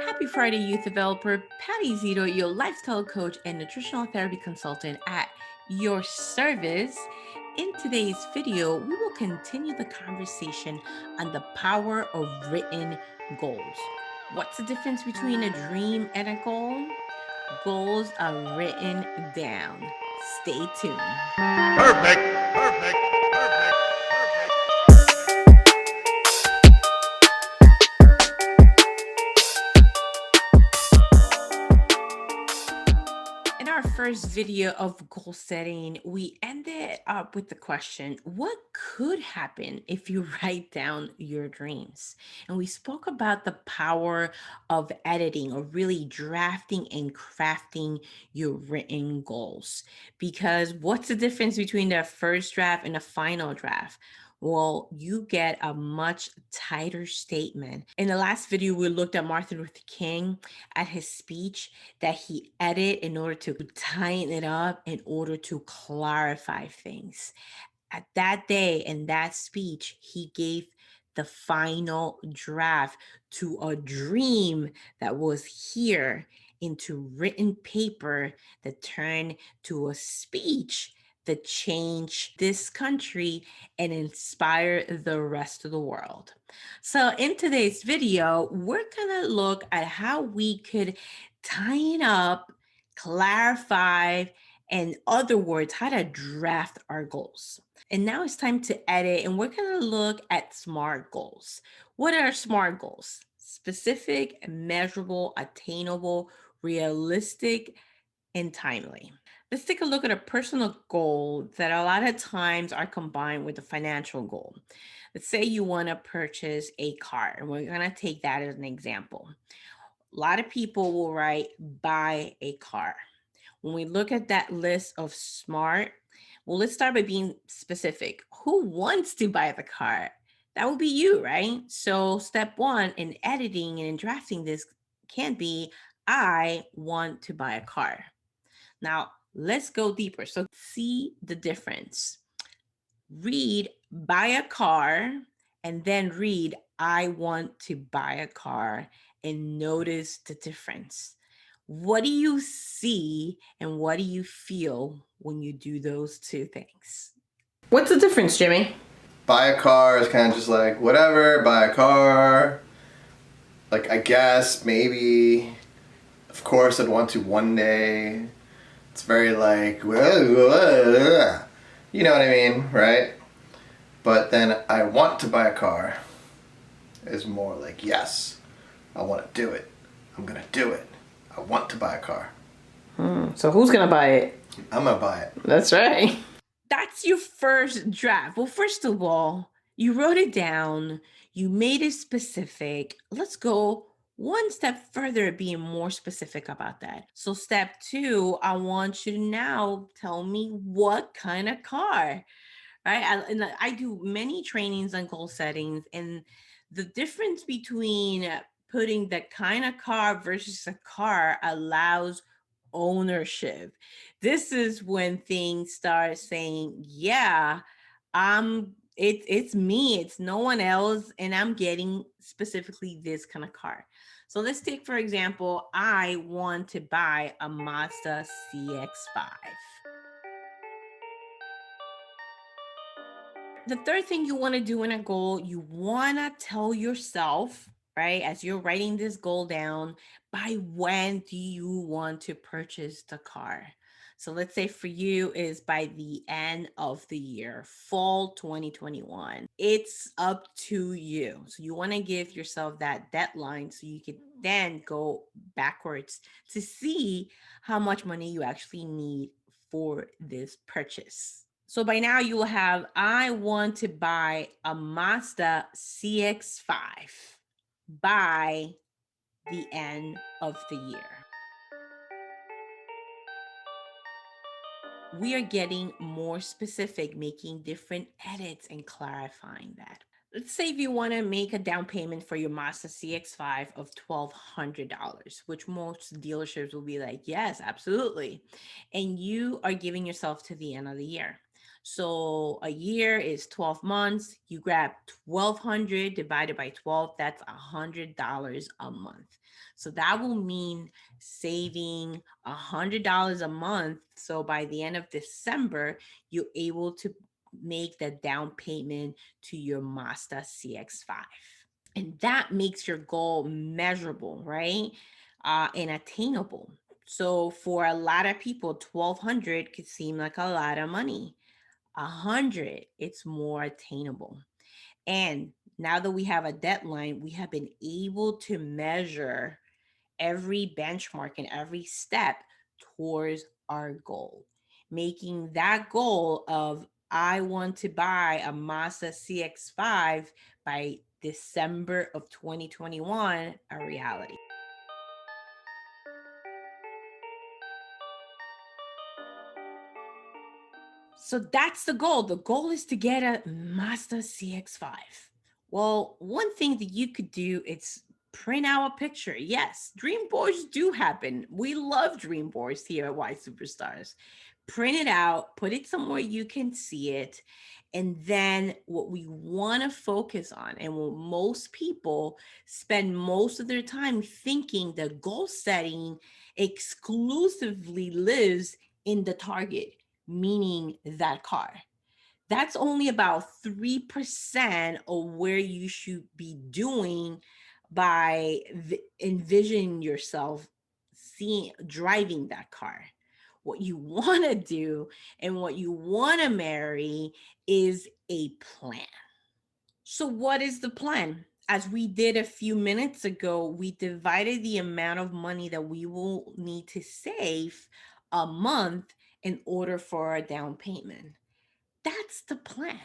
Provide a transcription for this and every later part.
Happy Friday, youth developer. Patty Zito, your lifestyle coach and nutritional therapy consultant at your service. In today's video, we will continue the conversation on the power of written goals. What's the difference between a dream and a goal? Goals are written down. Stay tuned. Perfect, perfect, perfect, perfect. In our first video of goal setting, we ended up with the question, what could happen if you write down your dreams? And we spoke about the power of editing or really drafting and crafting your written goals. Because what's the difference between the first draft and the final draft? Well, you get a much tighter statement. In the last video, we looked at Martin Luther King at his speech that he edited in order to tighten it up, in order to clarify things. At that day in that speech, he gave the final draft to a dream that was here into written paper that turned to a speech that changed this country and inspired the rest of the world. So in today's video, we're gonna look at how we could tighten up, clarify, and other words, how to draft our goals. And now it's time to edit, and we're going to look at SMART goals. What are SMART goals? Specific, measurable, attainable, realistic, and timely. Let's take a look at a personal goal that a lot of times are combined with a financial goal. Let's say you want to purchase a car, and we're going to take that as an example. A lot of people will write buy a car. When we look at that list of SMART, well, let's start by being specific. Who wants to buy the car? That would be you, right? So, step one in editing and in drafting this can be I want to buy a car. Now, let's go deeper. So, see the difference. Read buy a car and then read I want to buy a car and notice the difference. What do you see and what do you feel when you do those two things? What's the difference, Jimmy? Buy a car is kind of just like, whatever, buy a car. Like, I guess, maybe, of course, I'd want to one day. It's very like, you know what I mean, right? But then I want to buy a car is more like, yes, I want to do it. I'm going to do it. I want to buy a car. So who's gonna buy it? I'm going to buy it. That's right. That's your first draft. Well, first of all, you wrote it down, you made it specific. Let's go one step further, being more specific about that. So, step two, I want you to now tell me what kind of car, right? I do many trainings on goal settings, and the difference between putting the kind of car versus a car allows ownership. This is when things start saying, yeah, it's me, it's no one else, and I'm getting specifically this kind of car. So let's take, for example, I want to buy a Mazda CX-5. The third thing you want to do in a goal, you want to tell yourself, right, as you're writing this goal down, by when do you want to purchase the car? So let's say for you is by the end of the year, fall 2021. It's up to you. So you want to give yourself that deadline so you can then go backwards to see how much money you actually need for this purchase. So by now you will have, I want to buy a Mazda CX-5 by the end of the year. We are getting more specific, making different edits and clarifying that. Let's say if you want to make a down payment for your Mazda CX-5 of $1,200, which most dealerships will be like, yes, absolutely. And you are giving yourself to the end of the year. So a year is 12 months. You grab 1,200 divided by 12, that's $100 a month. So that will mean saving $100 a month. So by the end of December, you're able to make the down payment to your Mazda CX-5. And that makes your goal measurable, right? And attainable. So for a lot of people, 1,200 could seem like a lot of money. 100, it's more attainable. And now that we have a deadline, we have been able to measure every benchmark and every step towards our goal, making that goal of I want to buy a Mazda CX-5 by December of 2021 a reality. So that's the goal. The goal is to get a Mazda CX-5. Well, one thing that you could do is print out a picture. Yes, dream boards do happen. We love dream boards here at YSuperstars. Print it out, put it somewhere you can see it. And then what we want to focus on, and what most people spend most of their time thinking the goal setting exclusively lives in the target, meaning that car. That's only about 3% of where you should be doing by envisioning yourself seeing driving that car. What you want to do and what you want to marry is a plan. So, what is the plan? As we did a few minutes ago, we divided the amount of money that we will need to save a month in order for our down payment. That's the plan.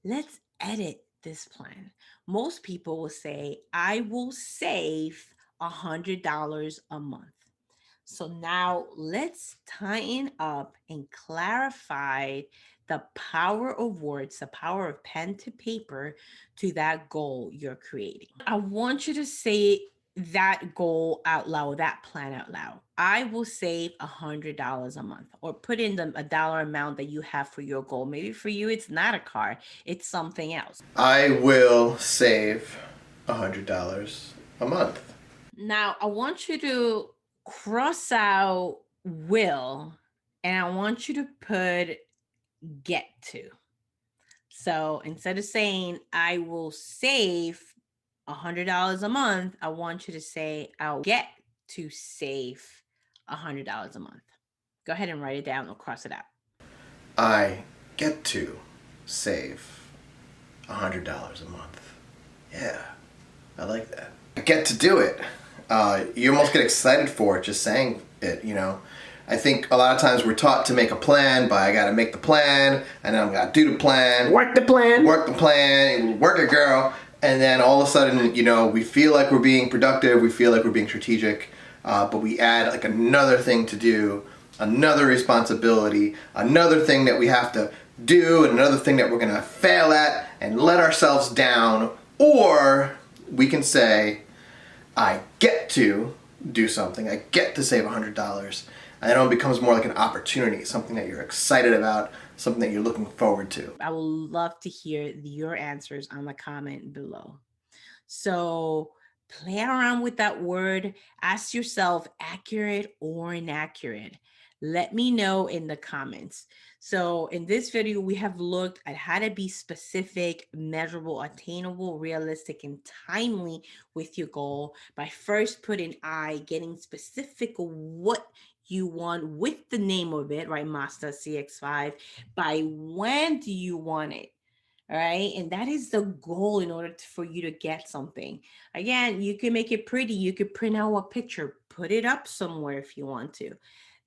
Let's edit this plan. Most people will say, I will save $100 a month. So now let's tighten up and clarify the power of words, the power of pen to paper to that goal you're creating. I want you to say that goal out loud, that plan out loud. I will save $100 a month, or put in a dollar amount that you have for your goal. Maybe for you, it's not a car, it's something else. I will save $100 a month. Now, I want you to cross out will, and I want you to put get to. So instead of saying I will save $100 a month, I want you to say I'll get to save $100 a month. Go ahead and write it down or cross it out. I get to save $100 a month. Yeah, I like that. I get to do it. You almost get excited for it just saying it, you know. I think a lot of times we're taught to make a plan by I gotta make the plan, and then I gotta do the plan. Work the plan. Work the plan, work it, girl. And then all of a sudden, you know, we feel like we're being productive, we feel like we're being strategic, but we add like another thing to do, another responsibility, another thing that we have to do, and another thing that we're gonna fail at and let ourselves down. Or we can say, I get to do something, I get to save $100. And then it becomes more like an opportunity, something that you're excited about, something that you're looking forward to. I would love to hear your answers on the comment below. So play around with that word. Ask yourself accurate or inaccurate. Let me know in the comments. So in this video, we have looked at how to be specific, measurable, attainable, realistic, and timely with your goal by first putting I, getting specific what you want with the name of it, right? Mazda CX-5. By when do you want it? All right. And that is the goal in order for you to get something. Again, you can make it pretty. You could print out a picture, put it up somewhere if you want to.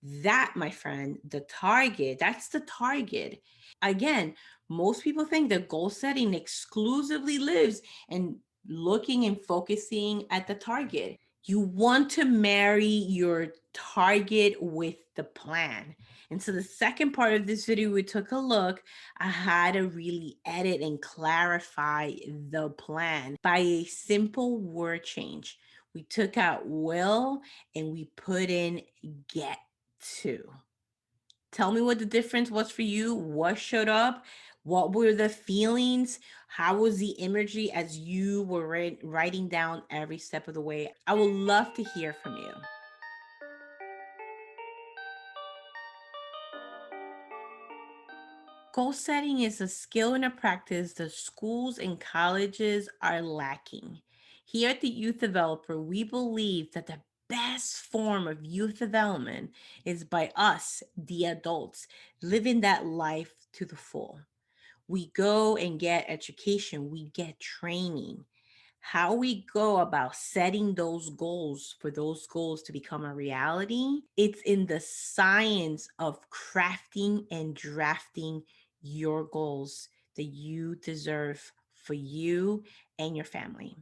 That, my friend, the target, that's the target. Again, most people think that goal setting exclusively lives in looking and focusing at the target. You want to marry your target with the plan. And so the second part of this video, we took a look at how to really edit and clarify the plan by a simple word change. We took out will and we put in get to. Tell me what the difference was for you. What showed up? What were the feelings? How was the imagery as you were writing down every step of the way? I would love to hear from you. Goal setting is a skill and a practice that schools and colleges are lacking. Here at the Youth Developer, we believe that the best form of youth development is by us, the adults, living that life to the full. We go and get education, we get training. How we go about setting those goals for those goals to become a reality, it's in the science of crafting and drafting your goals that you deserve for you and your family.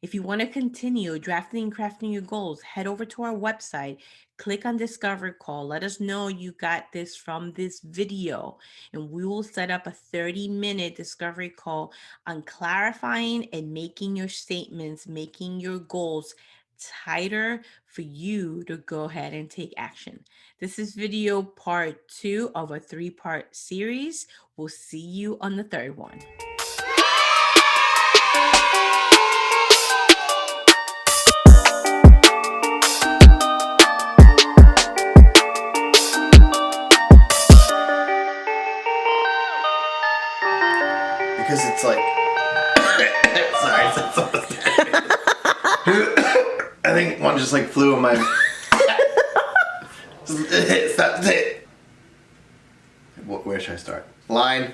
If you want to continue drafting and crafting your goals, head over to our website, click on Discover Call. Let us know you got this from this video, and we will set up a 30-minute discovery call on clarifying and making your statements, making your goals tighter for you to go ahead and take action. This is video part 2 of a 3-part series. We'll see you on the third one. Because it's like, sorry, I think one just like flew in my. Stop it. Where should I start? Line.